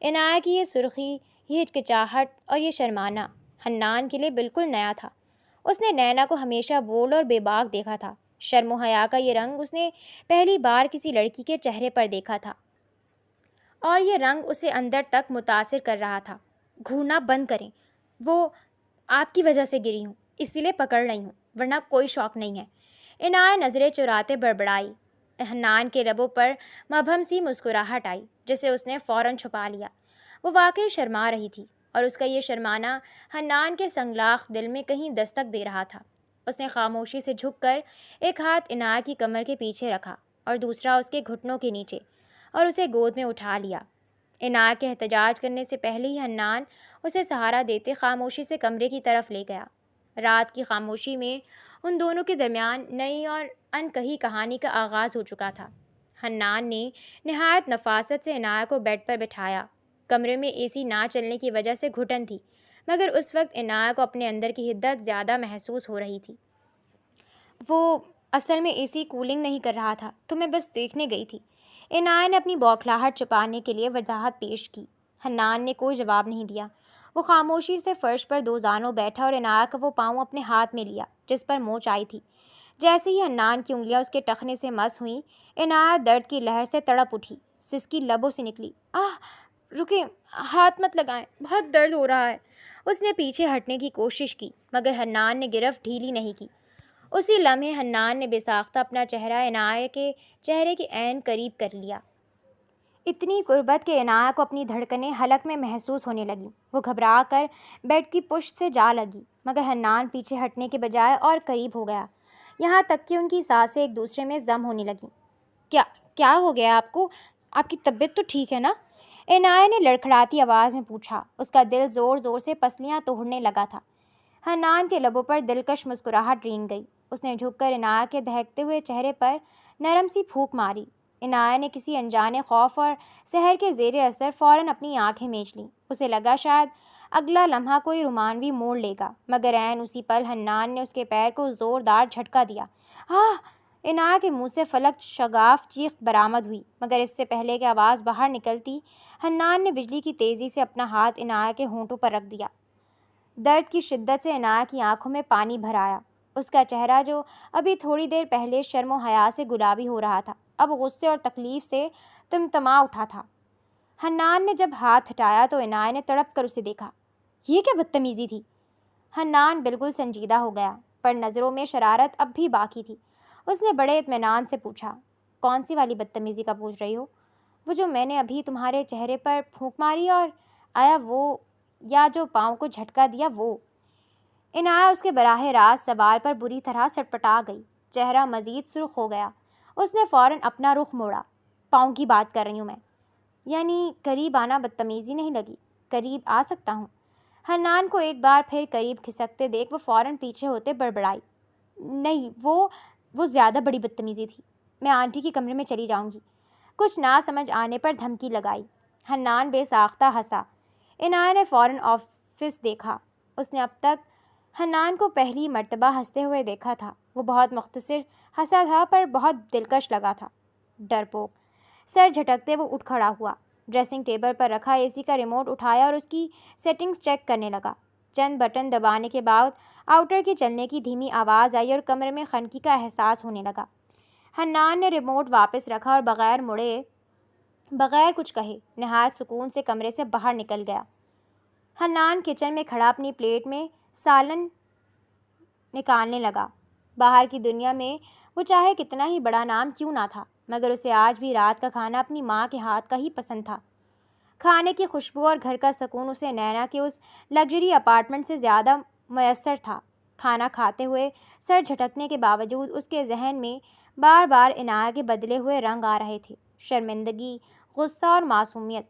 عنایہ کی یہ سرخی، یہ ہچکچاہٹ اور یہ شرمانا حنان کے لیے بالکل نیا تھا۔ اس نے نینا کو ہمیشہ بولڈ اور بے باک دیکھا تھا۔ شرم و حیا کا یہ رنگ اس نے پہلی بار کسی لڑکی کے چہرے پر دیکھا تھا، اور یہ رنگ اسے اندر تک متاثر کر رہا تھا۔ گھورنا بند کریں، وہ آپ کی وجہ سے گری ہوں، اسی لیے پکڑ رہی ہوں، ورنہ کوئی شوق نہیں ہے۔ عنایہ نظریں چراتے بڑبڑائی۔ حنان کے لبوں پر مبہم سی مسکراہٹ آئی، جسے اس نے فوراً چھپا لیا۔ وہ واقعی شرما رہی تھی، اور اس کا یہ شرمانا حنان کے سنگلاخ دل میں کہیں دستک دے رہا تھا۔ اس نے خاموشی سے جھک کر ایک ہاتھ عنایہ کی کمر کے پیچھے رکھا اور دوسرا اس کے گھٹنوں کے نیچے، اور اسے گود میں اٹھا لیا۔ عنایہ کے احتجاج کرنے سے پہلے ہی حنان اسے سہارا دیتے خاموشی سے کمرے کی طرف لے گیا۔ رات کی خاموشی میں ان دونوں کے درمیان نئی اور انکہی کہانی کا آغاز ہو چکا تھا۔ حنان نے نہایت نفاست سے عنایہ کو بیڈ پر بٹھایا۔ کمرے میں اے سی نہ چلنے کی وجہ سے گھٹن تھی، مگر اس وقت عنایہ کو اپنے اندر کی حدت زیادہ محسوس ہو رہی تھی۔ وہ اصل میں اے سی کولنگ نہیں کر رہا تھا، تو میں بس دیکھنے گئی تھی۔ عنایہ نے اپنی بوکھلاہٹ چھپانے کے لیے وضاحت پیش کی۔ حنان نے کوئی جواب نہیں دیا۔ وہ خاموشی سے فرش پر دو زانوں بیٹھا اور عنایہ کا وہ پاؤں اپنے ہاتھ میں لیا جس پر موچ آئی تھی۔ جیسے ہی حنان کی انگلیاں اس کے ٹخنے سے مس ہوئیں، عنایہ درد کی لہر سے تڑپ اٹھی۔ سسکی لبوں سے نکلی، رکیں، ہاتھ مت لگائیں، بہت درد ہو رہا ہے۔ اس نے پیچھے ہٹنے کی کوشش کی، مگر حنان نے گرفت ڈھیلی نہیں کی۔ اسی لمحے حنان نے بے ساختہ اپنا چہرہ عنایہ کے چہرے کے عین قریب کر لیا، اتنی قربت کہ عنایہ کو اپنی دھڑکنیں حلق میں محسوس ہونے لگیں۔ وہ گھبرا کر بیڈ کی پشت سے جا لگی، مگر حنان پیچھے ہٹنے کے بجائے اور قریب ہو گیا، یہاں تک کہ ان کی سانسیں ایک دوسرے میں ضم ہونے لگیں۔ کیا ہو گیا آپ کو؟ آپ کی طبیعت تو ٹھیک ہے نا؟ عنایہ نے لڑکھڑاتی آواز میں پوچھا۔ اس کا دل زور زور سے پسلیاں توڑنے لگا تھا۔ حنان کے لبوں پر دلکش مسکراہٹ رینگ گئی۔ اس نے جھک کر عنایہ کے دہکتے ہوئے چہرے پر نرم سی پھونک ماری۔ عنایہ نے کسی انجانے خوف اور سحر کے زیر اثر فوراً اپنی آنکھیں میچ لیں۔ اسے لگا شاید اگلا لمحہ کوئی رومانوی موڑ لے گا، مگر عین اسی پل حنان نے اس کے پیر کو زوردار جھٹکا دیا۔ عنایہ کے منہ سے فلک شگاف چیخ برآمد ہوئی، مگر اس سے پہلے کہ آواز باہر نکلتی، حنان نے بجلی کی تیزی سے اپنا ہاتھ عنایہ کے ہونٹوں پر رکھ دیا۔ درد کی شدت سے عنایہ کی آنکھوں میں پانی بھر آیا۔ اس کا چہرہ، جو ابھی تھوڑی دیر پہلے شرم و حیا سے گلابی ہو رہا تھا، اب غصے اور تکلیف سے تمتما اٹھا تھا۔ حنان نے جب ہاتھ ہٹایا تو عنایہ نے تڑپ کر اسے دیکھا۔ یہ کیا بدتمیزی تھی؟ حنان بالکل سنجیدہ ہو گیا، پر نظروں میں شرارت اب بھی باقی تھی۔ اس نے بڑے اطمینان سے پوچھا، کون سی والی بدتمیزی کا پوچھ رہی ہو؟ وہ جو میں نے ابھی تمہارے چہرے پر پھونک ماری اور آیا وہ، یا جو پاؤں کو جھٹکا دیا وہ؟ عنایہ اس کے براہ راست سوال پر بری طرح سٹپٹا گئی۔ چہرہ مزید سرخ ہو گیا۔ اس نے فوراً اپنا رخ موڑا۔ پاؤں کی بات کر رہی ہوں میں، یعنی قریب آنا بدتمیزی نہیں لگی؟ قریب آ سکتا ہوں؟ حنان کو ایک بار پھر قریب کھسکتے دیکھ وہ فوراً پیچھے ہوتے بڑبڑائی، نہیں، وہ زیادہ بڑی بدتمیزی تھی، میں آنٹی کے کمرے میں چلی جاؤں گی۔ کچھ نہ سمجھ آنے پر دھمکی لگائی۔ حنان بے ساختہ ہنسا۔ عنایہ نے فوراً آفس دیکھا۔ اس نے اب تک حنان کو پہلی مرتبہ ہنستے ہوئے دیکھا تھا۔ وہ بہت مختصر ہنسا تھا پر بہت دلکش لگا تھا۔ ڈرپوک۔ سر جھٹکتے وہ اٹھ کھڑا ہوا، ڈریسنگ ٹیبل پر رکھا اے سی کا ریموٹ اٹھایا اور اس کی سیٹنگز چیک کرنے لگا۔ چند بٹن دبانے کے بعد آؤٹر کے چلنے کی دھیمی آواز آئی اور کمرے میں خنکی کا احساس ہونے لگا۔ حنان نے ریموٹ واپس رکھا اور بغیر کچھ کہے نہایت سکون سے کمرے سے باہر نکل گیا۔ حنان کچن میں کھڑا اپنی پلیٹ میں سالن نکالنے لگا۔ باہر کی دنیا میں وہ چاہے کتنا ہی بڑا نام کیوں نہ تھا، مگر اسے آج بھی رات کا کھانا اپنی ماں کے ہاتھ کا ہی پسند تھا۔ کھانے کی خوشبو اور گھر کا سکون اسے نینا کے اس لگژری اپارٹمنٹ سے زیادہ میسر تھا۔ کھانا کھاتے ہوئے سر جھٹکنے کے باوجود اس کے ذہن میں بار بار عنایت کے بدلے ہوئے رنگ آ رہے تھے، شرمندگی، غصہ اور معصومیت۔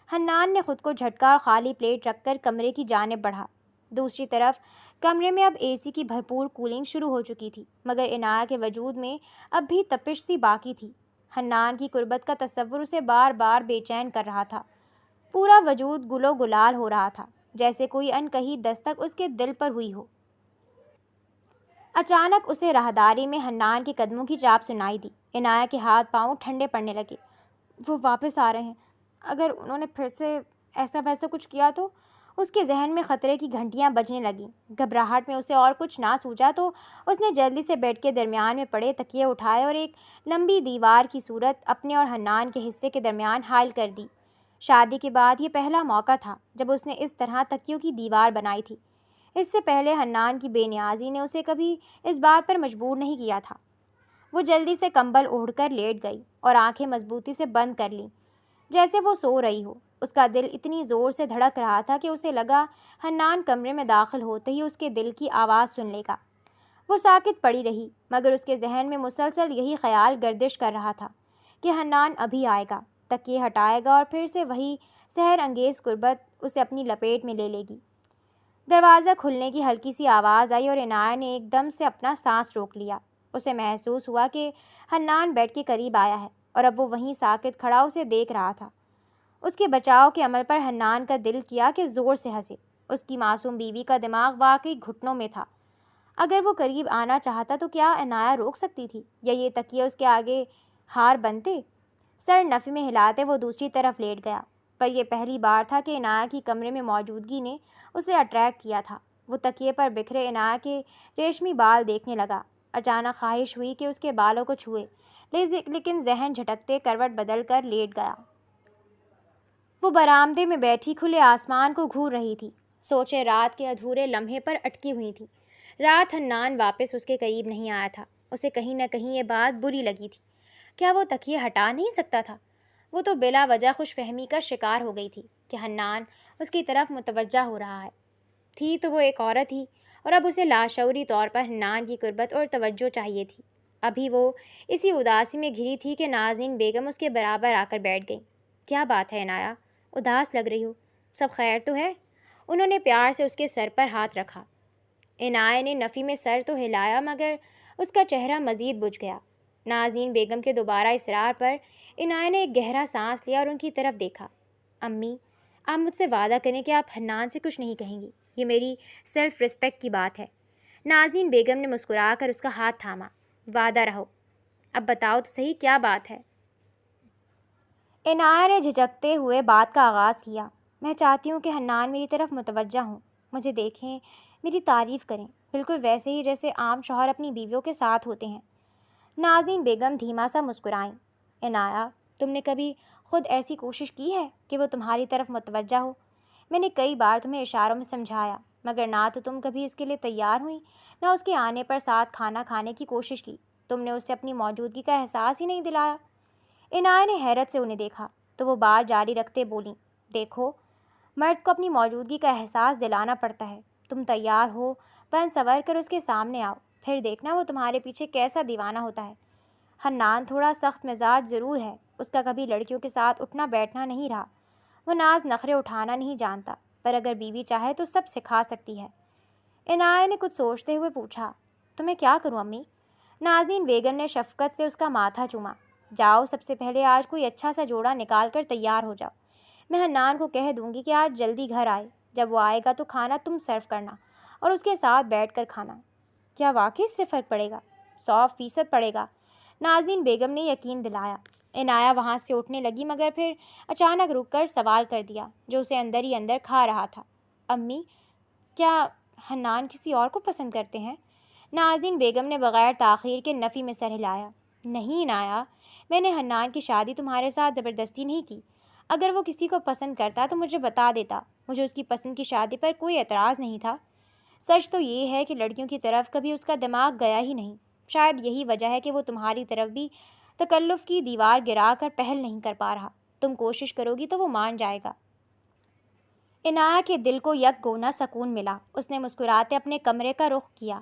حنان نے خود کو جھٹکا اور خالی پلیٹ رکھ کر کمرے کی جانب بڑھا۔ دوسری طرف کمرے میں اب اے سی کی بھرپور کولنگ شروع ہو چکی تھی، مگر عنایت کے وجود میں اب بھی تپش سی باقی تھی۔ حنان کی قربت کا تصور اسے بار بار بے چین کر رہا تھا۔ پورا وجود گل و گلال ہو رہا تھا، جیسے کوئی انکہی دستک اس کے دل پر ہوئی ہو۔ اچانک اسے راہداری میں حنان کے قدموں کی چاپ سنائی دی۔ عنایت کے ہاتھ پاؤں ٹھنڈے پڑنے لگے۔ وہ واپس آ رہے ہیں، اگر انہوں نے پھر سے ایسا ویسا کچھ کیا تو؟ اس کے ذہن میں خطرے کی گھنٹیاں بجنے لگیں۔ گھبراہٹ میں اسے اور کچھ نہ سوچا تو اس نے جلدی سے بیڈ کے درمیان میں پڑے تکیے اٹھائے اور ایک لمبی دیوار کی صورت اپنے اور حنان کے حصے کے درمیان حائل کر دی۔ شادی کے بعد یہ پہلا موقع تھا جب اس نے اس طرح تکیوں کی دیوار بنائی تھی۔ اس سے پہلے حنان کی بے نیازی نے اسے کبھی اس بات پر مجبور نہیں کیا تھا۔ وہ جلدی سے کمبل اوڑھ کر لیٹ گئی اور آنکھیں مضبوطی سے بند کر لیں، جیسے وہ سو رہی ہو۔ اس کا دل اتنی زور سے دھڑک رہا تھا کہ اسے لگا حنان کمرے میں داخل ہوتے ہی اس کے دل کی آواز سن لے گا۔ وہ ساکت پڑی رہی، مگر اس کے ذہن میں مسلسل یہی خیال گردش کر رہا تھا کہ حنان ابھی آئے گا، تکیے ہٹائے گا اور پھر سے وہی سحر انگیز قربت اسے اپنی لپیٹ میں لے لے گی۔ دروازہ کھلنے کی ہلکی سی آواز آئی اور عنایت نے ایک دم سے اپنا سانس روک لیا۔ اسے محسوس ہوا کہ حنان بیڈ کے قریب آیا ہے اور اب وہ وہیں ساکت کھڑا اسے دیکھ رہا تھا۔ اس کے بچاؤ کے عمل پر حنان کا دل کیا کہ زور سے ہنسے۔ اس کی معصوم بیوی کا دماغ واقعی گھٹنوں میں تھا۔ اگر وہ قریب آنا چاہتا تو کیا عنایت روک سکتی تھی، یا یہ تکیے اس کے آگے ہار بنتے؟ سر نفی میں ہلاتے وہ دوسری طرف لیٹ گیا، پر یہ پہلی بار تھا کہ عنایت کی کمرے میں موجودگی نے اسے اٹریکٹ کیا تھا۔ وہ تکیے پر بکھرے عنایت کے ریشمی بال دیکھنے لگا۔ اچانک خواہش ہوئی کہ اس کے بالوں کو چھوئے، لیکن ذہن جھٹکتے کروٹ بدل کر لیٹ گیا۔ وہ برآمدے میں بیٹھی کھلے آسمان کو گھور رہی تھی، سوچے رات کے ادھورے لمحے پر اٹکی ہوئی تھی۔ رات حنان واپس اس کے قریب نہیں آیا تھا۔ اسے کہیں نہ کہیں یہ بات بری لگی تھی۔ کیا وہ تکیے ہٹا نہیں سکتا تھا؟ وہ تو بلا وجہ خوش فہمی کا شکار ہو گئی تھی کہ حنان اس کی طرف متوجہ ہو رہا ہے۔ تھی تو وہ ایک عورت ہی، اور اب اسے لاشعوری طور پر حنان کی قربت اور توجہ چاہیے تھی۔ ابھی وہ اسی اداسی میں گھری تھی کہ نازنین بیگم اس کے برابر آ کر بیٹھ گئیں۔ کیا بات ہے عنایت؟ اداس لگ رہی ہو، سب خیر تو ہے؟ انہوں نے پیار سے اس کے سر پر ہاتھ رکھا۔ عنایت نے نفی میں سر تو ہلایا، مگر اس کا چہرہ مزید بجھ گیا۔ نازنین بیگم کے دوبارہ اصرار پر عنایت نے ایک گہرا سانس لیا اور ان کی طرف دیکھا۔ امی، آپ مجھ سے وعدہ کریں کہ آپ حنان سے کچھ نہیں کہیں گی، یہ میری سیلف رسپیکٹ کی بات ہے۔ نازنین بیگم نے مسکرا کر اس کا ہاتھ تھاما۔ وعدہ رہو، اب بتاؤ تو صحیح کیا بات ہے؟ عنایت نے جھجکتے ہوئے بات کا آغاز کیا۔ میں چاہتی ہوں کہ حنان میری طرف متوجہ ہوں، مجھے دیکھیں، میری تعریف کریں، بالکل ویسے ہی جیسے عام شوہر اپنی بیویوں کے ساتھ ہوتے ہیں۔ نازنین بیگم دھیما سا مسکرائیں۔ عنایت، تم نے کبھی خود ایسی کوشش کی ہے کہ وہ تمہاری طرف متوجہ ہو؟ میں نے کئی بار تمہیں اشاروں میں سمجھایا، مگر نہ تو تم کبھی اس کے لیے تیار ہوئیں، نہ اس کے آنے پر ساتھ کھانا کھانے کی کوشش کی۔ تم نے اسے اپنی موجودگی کا احساس ہی نہیں دلایا۔ عنایت نے حیرت سے انہیں دیکھا تو وہ بات جاری رکھتے بولیں، دیکھو، مرد کو اپنی موجودگی کا احساس دلانا پڑتا ہے۔ تم تیار ہو، بن سنور کر اس کے سامنے آؤ، پھر دیکھنا وہ تمہارے پیچھے کیسا دیوانہ ہوتا ہے۔ حنان تھوڑا سخت مزاج ضرور ہے، اس کا کبھی لڑکیوں کے ساتھ اٹھنا بیٹھنا نہیں رہا، وہ ناز نخرے اٹھانا نہیں جانتا، پر اگر بیوی چاہے تو سب سکھا سکتی ہے۔ عنایت نے کچھ سوچتے ہوئے پوچھا، تو میں کیا کروں امی؟ نازنین بیگم نے شفقت سے اس کا ماتھا چوما۔ جاؤ، سب سے پہلے آج کوئی اچھا سا جوڑا نکال کر تیار ہو جاؤ۔ میں حنان کو کہہ دوں گی کہ آج جلدی گھر آئے، جب وہ آئے گا تو کھانا تم سرو کرنا، اور اس کے ساتھ بیٹھ کر کھانا۔ کیا واقعی اس سے فرق پڑے گا؟ 100% پڑے گا، نازنین بیگم نے یقین دلایا۔ عنایہ وہاں سے اٹھنے لگی مگر پھر اچانک رک کر سوال کر دیا جو اسے اندر ہی اندر کھا رہا تھا۔ امی، کیا حنان کسی اور کو پسند کرتے ہیں؟ نازنین بیگم نے بغیر تاخیر کے نفی میں سر ہلایا۔ نہیں عنایہ، میں نے حنان کی شادی تمہارے ساتھ زبردستی نہیں کی۔ اگر وہ کسی کو پسند کرتا تو مجھے بتا دیتا، مجھے اس کی پسند کی شادی پر کوئی اعتراض نہیں تھا۔ سچ تو یہ ہے کہ لڑکیوں کی طرف کبھی اس کا دماغ گیا ہی نہیں۔ شاید یہی وجہ ہے کہ وہ تمہاری طرف بھی تکلف کی دیوار گرا کر پہل نہیں کر پا رہا۔ تم کوشش کرو گی تو وہ مان جائے گا۔ عنایہ کے دل کو یک گونا سکون ملا۔ اس نے مسکراتے اپنے کمرے کا رخ کیا۔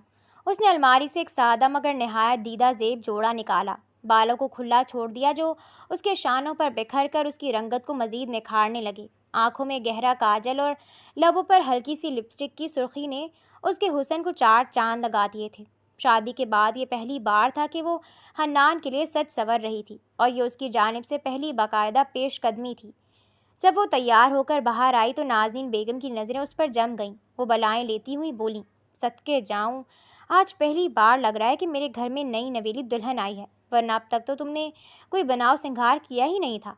اس نے الماری سے ایک سادہ مگر نہایت دیدہ زیب جوڑا نکالا، بالوں کو کھلا چھوڑ دیا جو اس کے شانوں پر بکھر کر اس کی رنگت کو مزید نکھارنے لگے۔ آنکھوں میں گہرا کاجل اور لبوں پر ہلکی سی لپسٹک کی سرخی نے اس کے حسن کو 4 چاند لگا دیے تھے۔ شادی کے بعد یہ پہلی بار تھا کہ وہ حنان کے لیے سج سنور رہی تھی، اور یہ اس کی جانب سے پہلی باقاعدہ پیش قدمی تھی۔ جب وہ تیار ہو کر باہر آئی تو نازنین بیگم کی نظریں اس پر جم گئیں۔ وہ بلائیں لیتی ہوئی بولیں، صدقے جاؤں، آج پہلی بار لگ رہا ہے کہ میرے گھر میں نئی نویلی دلہن آئی ہے، ورنہ اب تک تو تم نے کوئی بناؤ سنگھار کیا ہی نہیں تھا۔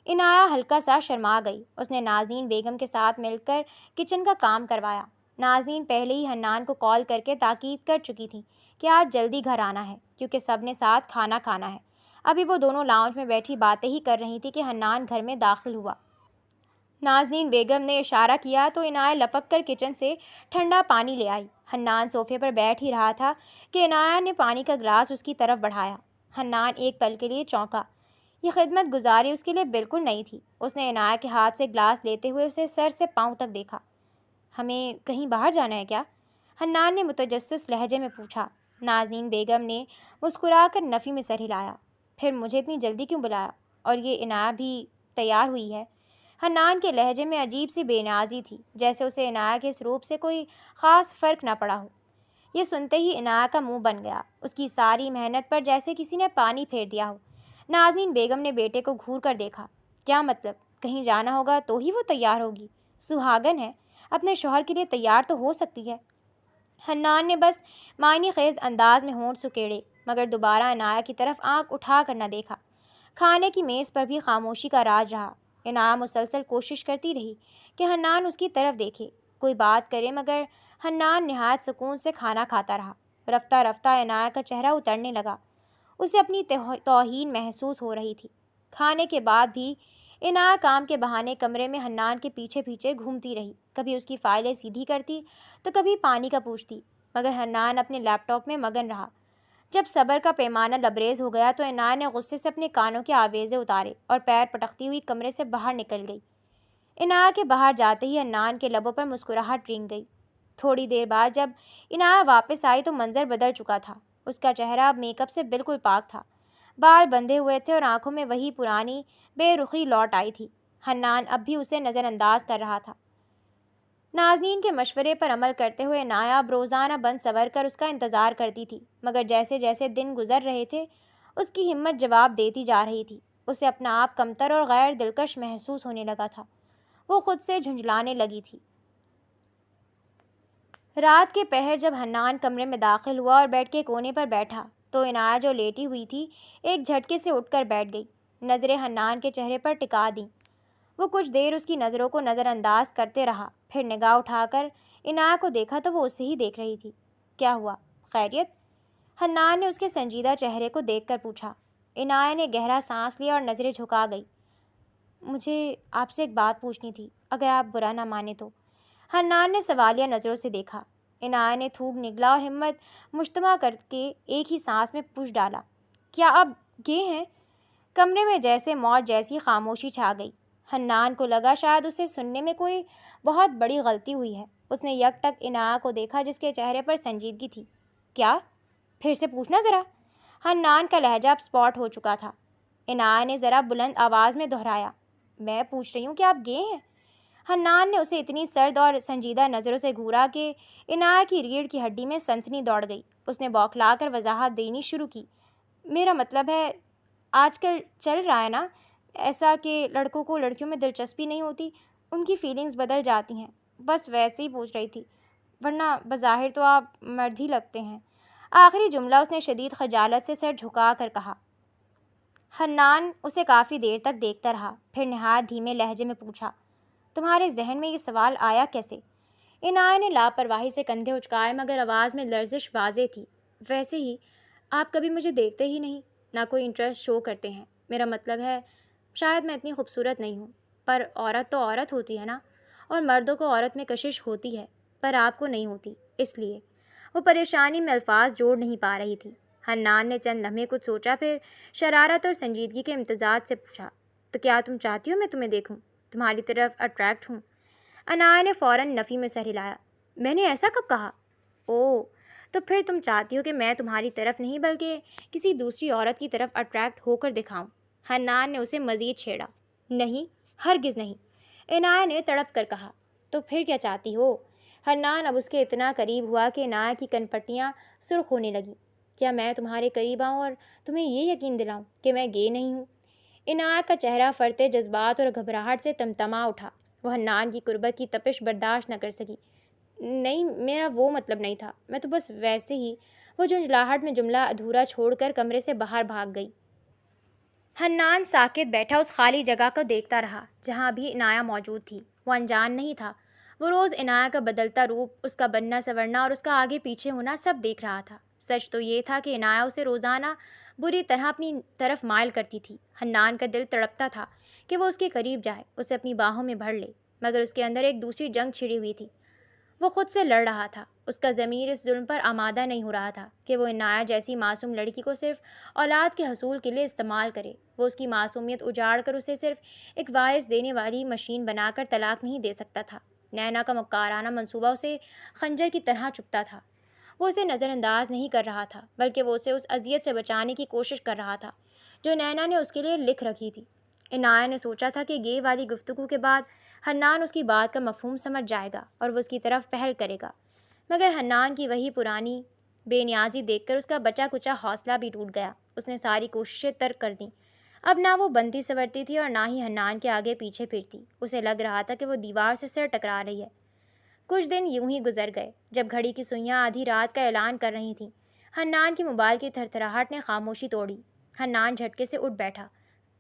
عنایہ ہلکا سا شرما گئی۔ اس نے نازنین بیگم کے ساتھ مل کر کچن کا کام کروایا۔ نازنین پہلے ہی حنان کو کال کر کے تاکید کر چکی تھی کہ آج جلدی گھر آنا ہے کیونکہ سب نے ساتھ کھانا کھانا ہے۔ ابھی وہ دونوں لاؤنج میں بیٹھی باتیں ہی کر رہی تھی کہ حنان گھر میں داخل ہوا۔ نازنین بیگم نے اشارہ کیا تو عنایہ لپک کر کچن سے ٹھنڈا پانی لے آئی۔ حنان صوفے پر بیٹھ ہی رہا تھا کہ عنایہ نے پانی کا گلاس اس کی طرف بڑھایا۔ حنان ایک پل کے لیے چونکا۔ یہ خدمت گزاری اس کے لیے بالکل نئی تھی۔ اس نے عنایہ کے ہاتھ سے گلاس لیتے ہوئے اسے سر سے پاؤں تک دیکھا۔ ہمیں کہیں باہر جانا ہے کیا؟ حنان نے متجسس لہجے میں پوچھا۔ نازنین بیگم نے مسکرا کر نفی میں سر ہلایا۔ پھر مجھے اتنی جلدی کیوں بلایا؟ اور یہ عنایہ بھی تیار ہوئی ہے؟ حنان کے لہجے میں عجیب سی بے نیازی تھی، جیسے اسے عنایہ کے اس روپ سے کوئی خاص فرق نہ پڑا ہو۔ یہ سنتے ہی عنایہ کا منہ بن گیا۔ اس کی ساری محنت پر جیسے کسی نے پانی پھیر دیا ہو۔ نازنین بیگم نے بیٹے کو گھور کر دیکھا۔ کیا مطلب؟ کہیں جانا ہوگا تو ہی وہ تیار ہوگی؟ سہاگن ہے، اپنے شوہر کے لیے تیار تو ہو سکتی ہے۔ حنان نے بس معنی خیز انداز میں ہونٹ سکیڑے مگر دوبارہ عنایہ کی طرف آنکھ اٹھا کر نہ دیکھا۔ کھانے کی میز پر بھی خاموشی کا راج رہا۔ عنایہ مسلسل کوشش کرتی رہی کہ حنان اس کی طرف دیکھے، کوئی بات کرے، مگر حنان نہایت سکون سے کھانا کھاتا رہا۔ رفتہ رفتہ عنایہ کا چہرہ اترنے لگا۔ اسے اپنی توہین محسوس ہو رہی تھی۔ کھانے کے بعد بھی عنایہ کام کے بہانے کمرے میں حنان کے پیچھے پیچھے گھومتی رہی، کبھی اس کی فائلیں سیدھی کرتی تو کبھی پانی کا پوچھتی، مگر حنان اپنے لیپ ٹاپ میں مگن رہا۔ جب صبر کا پیمانہ لبریز ہو گیا تو عنایہ نے غصے سے اپنے کانوں کے آویزے اتارے اور پیر پٹکتی ہوئی کمرے سے باہر نکل گئی۔ عنایہ کے باہر جاتے ہی حنان کے لبوں پر مسکراہٹ رنگ گئی۔ تھوڑی دیر بعد جب عنایہ واپس آئی تو منظر بدل چکا تھا۔ اس کا چہرہ اب میک اپ سے بالکل پاک تھا، بال بندھے ہوئے تھے اور آنکھوں میں وہی پرانی بے رخی لوٹ آئی تھی۔ حنان اب بھی اسے نظر انداز کر رہا تھا۔ نازنین کے مشورے پر عمل کرتے ہوئے عنایہ اب روزانہ بن سور کر اس کا انتظار کرتی تھی، مگر جیسے جیسے دن گزر رہے تھے اس کی ہمت جواب دیتی جا رہی تھی۔ اسے اپنا آپ کمتر اور غیر دلکش محسوس ہونے لگا تھا۔ وہ خود سے جھنجھلانے لگی تھی۔ رات کے پہر جب حنان کمرے میں داخل ہوا اور بیڈ کے کونے پر بیٹھا تو عنایہ جو لیٹی ہوئی تھی ایک جھٹکے سے اٹھ کر بیٹھ گئی، نظریں حنان کے چہرے پر ٹکا دیں۔ وہ کچھ دیر اس کی نظروں کو نظر انداز کرتے رہا، پھر نگاہ اٹھا کر عنایہ کو دیکھا تو وہ اسے ہی دیکھ رہی تھی۔ کیا ہوا؟ خیریت؟ حنان نے اس کے سنجیدہ چہرے کو دیکھ کر پوچھا۔ عنایہ نے گہرا سانس لیا اور نظریں جھکا گئی۔ مجھے آپ سے ایک بات پوچھنی تھی، اگر آپ برا نہ مانے تو۔ حنان نے سوالیہ نظروں سے دیکھا۔ عنایہ نے تھوک نگلا اور ہمت مجتمع کر کے ایک ہی سانس میں پوچھ ڈالا، کیا آپ گے ہیں؟ کمرے میں جیسے موت جیسی خاموشی چھا گئی۔ حنان کو لگا شاید اسے سننے میں کوئی بہت بڑی غلطی ہوئی ہے۔ اس نے یک ٹک عنایہ کو دیکھا جس کے چہرے پر سنجیدگی تھی۔ کیا؟ پھر سے پوچھنا ذرا۔ حنان کا لہجہ اب اسپاٹ ہو چکا تھا۔ عنایہ نے ذرا بلند آواز میں دہرایا، میں پوچھ رہی ہوں کہ آپ گے ہیں؟ حنان نے اسے اتنی سرد اور سنجیدہ نظروں سے گھورا کہ عنایہ کی ریڑھ کی ہڈی میں سنسنی دوڑ گئی۔ اس نے بوکھلا کر وضاحت دینی شروع کی، میرا مطلب ہے آج کل چل رہا ہے نا ایسا کہ لڑکوں کو لڑکیوں میں دلچسپی نہیں ہوتی، ان کی فیلنگز بدل جاتی ہیں، بس ویسے ہی پوچھ رہی تھی۔ ورنہ بظاہر تو آپ مرد ہی لگتے ہیں۔ آخری جملہ اس نے شدید خجالت سے سر جھکا کر کہا۔ حنان اسے کافی دیر تک دیکھتا رہا، پھر نہایت دھیمے لہجے میں پوچھا، تمہارے ذہن میں یہ سوال آیا کیسے؟ عنایت نے لاپرواہی سے کندھے اچکائے، مگر آواز میں لرزش واضح تھی۔ ویسے ہی، آپ کبھی مجھے دیکھتے ہی نہیں، نہ کوئی انٹرسٹ شو کرتے ہیں۔ میرا مطلب ہے، شاید میں اتنی خوبصورت نہیں ہوں، پر عورت تو عورت ہوتی ہے نا، اور مردوں کو عورت میں کشش ہوتی ہے، پر آپ کو نہیں ہوتی، اس لیے۔ وہ پریشانی میں الفاظ جوڑ نہیں پا رہی تھی۔ حنان نے چند لمحے کچھ سوچا، پھر شرارت اور سنجیدگی کے امتزاج سے پوچھا، تو کیا تم چاہتی ہو میں تمہیں دیکھوں، تمہاری طرف اٹریکٹ ہوں؟ عنایت نے فوراً نفی میں سر ہلایا۔ میں نے ایسا کب کہا؟ اوہ، تو پھر تم چاہتی ہو کہ میں تمہاری طرف نہیں بلکہ کسی دوسری عورت کی طرف اٹریکٹ ہو کر دکھاؤں؟ حنان نے اسے مزید چھیڑا۔ نہیں، ہرگز نہیں، عنایت نے تڑپ کر کہا۔ تو پھر کیا چاہتی ہو؟ حنان اب اس کے اتنا قریب ہوا کہ عنایت کی کنپٹیاں سرخ ہونے لگیں۔ کیا میں تمہارے قریب آؤں اور تمہیں یہ یقین دلاؤں کہ میں گے نہیں ہوں؟ عنایت کا چہرہ فرتے جذبات اور گھبراہٹ سے تمتما اٹھا۔ وہ حنان کی قربت کی تپش برداشت نہ کر سکی۔ نہیں، میرا وہ مطلب نہیں تھا، میں تو بس ویسے ہی۔ وہ جھنجھلاہٹ میں جملہ ادھورا چھوڑ کر کمرے سے باہر بھاگ گئی۔ حنان ساکت بیٹھا اس خالی جگہ کو دیکھتا رہا جہاں بھی عنایت موجود تھی۔ وہ انجان نہیں تھا، وہ روز عنایت کا بدلتا روپ، اس کا بننا سنورنا اور اس کا آگے پیچھے ہونا سب دیکھ رہا تھا۔ سچ تو یہ تھا کہ عنایت اسے روزانہ بری طرح اپنی طرف مائل کرتی تھی۔ حنان کا دل تڑپتا تھا کہ وہ اس کے قریب جائے، اسے اپنی باہوں میں بھر لے، مگر اس کے اندر ایک دوسری جنگ چھڑی ہوئی تھی۔ وہ خود سے لڑ رہا تھا۔ اس کا ضمیر اس ظلم پر آمادہ نہیں ہو رہا تھا کہ وہ عنایت جیسی معصوم لڑکی کو صرف اولاد کے حصول کے لیے استعمال کرے۔ وہ اس کی معصومیت اجاڑ کر اسے صرف ایک باعث دینے والی مشین بنا کر طلاق نہیں دے سکتا تھا۔ نینا کا مکارانہ منصوبہ اسے خنجر کی طرح چبھتا تھا۔ وہ اسے نظر انداز نہیں کر رہا تھا، بلکہ وہ اسے اس اذیت سے بچانے کی کوشش کر رہا تھا جو نینا نے اس کے لیے لکھ رکھی تھی۔ عنایت نے سوچا تھا کہ گے والی گفتگو کے بعد حنان اس کی بات کا مفہوم سمجھ جائے گا اور وہ اس کی طرف پہل کرے گا، مگر حنان کی وہی پرانی بے نیازی دیکھ کر اس کا بچا کچا حوصلہ بھی ٹوٹ گیا۔ اس نے ساری کوششیں ترک کر دیں۔ اب نہ وہ بنتی سنورتی تھی اور نہ ہی حنان کے آگے پیچھے پھرتی۔ اسے لگ رہا تھا کہ وہ دیوار سے سر ٹکرا رہی ہے۔ کچھ دن یوں ہی گزر گئے۔ جب گھڑی کی سوئیاں آدھی رات کا اعلان کر رہی تھیں، حنان کے موبائل کی تھرتھراہٹ نے خاموشی توڑی۔ حنان جھٹکے سے اٹھ بیٹھا۔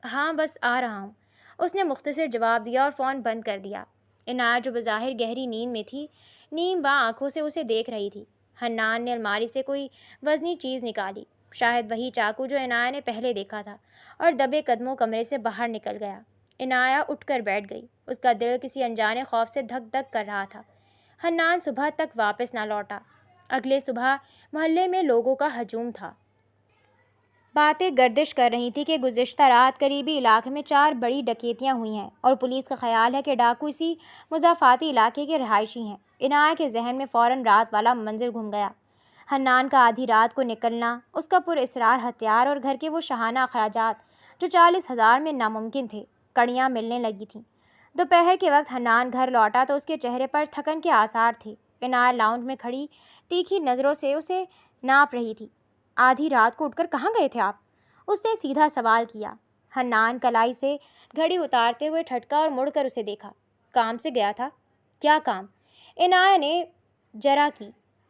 ہاں، بس آ رہا ہوں، اس نے مختصر جواب دیا اور فون بند کر دیا۔ عنایت جو بظاہر گہری نیند میں تھی، نیم باں آنکھوں سے اسے دیکھ رہی تھی۔ حنان نے الماری سے کوئی وزنی چیز نکالی، شاید وہی چاقو جو عنایت نے پہلے دیکھا تھا، اور دبے قدموں کمرے سے باہر نکل گیا۔ عنایت اٹھ کر بیٹھ گئی۔ اس کا دل کسی انجانے خوف سے دھک دھک کر رہا تھا۔ حنان صبح تک واپس نہ لوٹا۔ اگلے صبح محلے میں لوگوں کا ہجوم تھا۔ باتیں گردش کر رہی تھی کہ گزشتہ رات قریبی علاقے میں 4 بڑی ڈکیتیاں ہوئی ہیں اور پولیس کا خیال ہے کہ ڈاکو اسی مضافاتی علاقے کے رہائشی ہیں۔ عنایت کے ذہن میں فوراً رات والا منظر گھوم گیا۔ حنان کا آدھی رات کو نکلنا، اس کا پراسرار ہتھیار اور گھر کے وہ شاہانہ اخراجات جو 40,000 میں ناممکن تھے، کڑیاں ملنے لگی تھیں۔ دوپہر کے وقت حنان گھر لوٹا تو اس کے چہرے پر تھکن کے آثار تھے۔ عنایت لاؤنج میں کھڑی تیکھی نظروں سے اسے ناپ رہی تھی۔ آدھی رات کو اٹھ کر کہاں گئے تھے آپ؟ اس نے سیدھا سوال کیا۔ حنان کلائی سے گھڑی اتارتے ہوئے ٹھٹکا اور مڑ کر اسے دیکھا۔ کام سے گیا تھا؟ کیا کام؟ عنایت نے جرا کی۔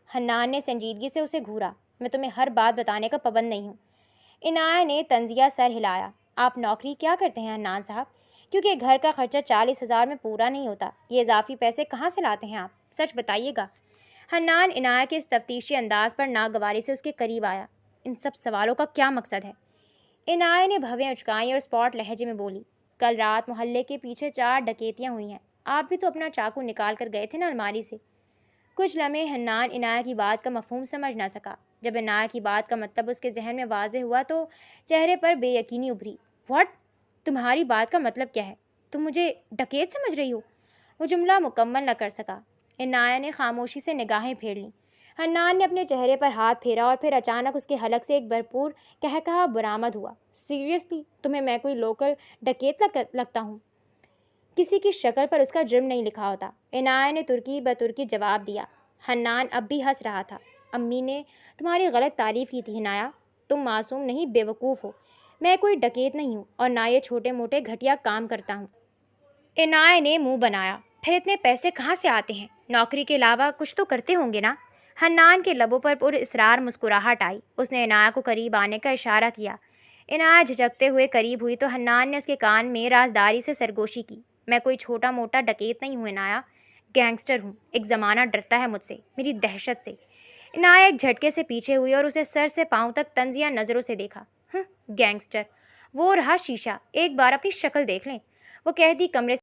حنان نے سنجیدگی سے اسے گھورا۔ میں تمہیں ہر بات بتانے کا پابند نہیں ہوں۔ عنایت نے طنزیہ سر ہلایا۔ آپ نوکری کیا کرتے ہیں حنان صاحب؟ کیونکہ گھر کا خرچہ 40,000 میں پورا نہیں ہوتا۔ یہ اضافی پیسے کہاں سے لاتے ہیں آپ؟ سچ بتائیے گا۔ حنان عنایت کے اس تفتیشی انداز پر ناگواری سے اس کے قریب آیا۔ ان سب سوالوں کا کیا مقصد ہے؟ عنایت نے بھویں اچکائیں اور اسپاٹ لہجے میں بولی۔ کل رات محلے کے پیچھے 4 ڈکیتیاں ہوئی ہیں۔ آپ بھی تو اپنا چاقو نکال کر گئے تھے نا الماری سے۔ کچھ لمحے حنان عنایت کی بات کا مفہوم سمجھ نہ سکا۔ جب عنایت کی بات کا مطلب اس کے ذہن میں واضح ہوا تو چہرے پر بے یقینی ابھری۔ واٹ؟ تمہاری بات کا مطلب کیا ہے؟ تم مجھے ڈکیت سمجھ رہی ہو؟ وہ جملہ مکمل نہ کر سکا۔ عنایت نے خاموشی سے نگاہیں پھیر لیں۔ حنان نے اپنے چہرے پر ہاتھ پھیرا اور پھر اچانک اس کے حلق سے ایک بھرپور قہقہہ برآمد ہوا۔ سیریسلی؟ تمہیں میں کوئی لوکل ڈکیت لگتا ہوں؟ کسی کی شکل پر اس کا جرم نہیں لکھا ہوتا۔ عنایت نے ترکی بترکی جواب دیا۔ حنان اب بھی ہنس رہا تھا۔ امی نے تمہاری غلط تعریف کی تھی عنایت۔ تم معصوم نہیں، بے وقوف ہو۔ میں کوئی ڈکیت نہیں ہوں اور نہ یہ چھوٹے موٹے گھٹیا کام کرتا ہوں۔ عنایت نے منہ بنایا۔ پھر اتنے پیسے کہاں سے آتے ہیں؟ نوکری کے علاوہ کچھ تو کرتے ہوں گے نا؟ حنان کے لبوں پر اسرار مسکراہٹ آئی۔ اس نے عنایہ کو قریب آنے کا اشارہ کیا۔ عنایہ جھجکتے ہوئے قریب ہوئی تو حنان نے اس کے کان میں رازداری سے سرگوشی کی۔ میں کوئی چھوٹا موٹا ڈکیت نہیں ہوں عنایہ، گینگسٹر ہوں۔ ایک زمانہ ڈرتا ہے مجھ سے، میری دہشت سے۔ عنایہ ایک جھٹکے سے پیچھے ہوئی اور اسے سر سے پاؤں تک طنزیہ نظروں سے دیکھا۔ گینگسٹر، وہ رہا شیشہ، ایک بار اپنی شکل دیکھ لیں۔ وہ کہتی کمرے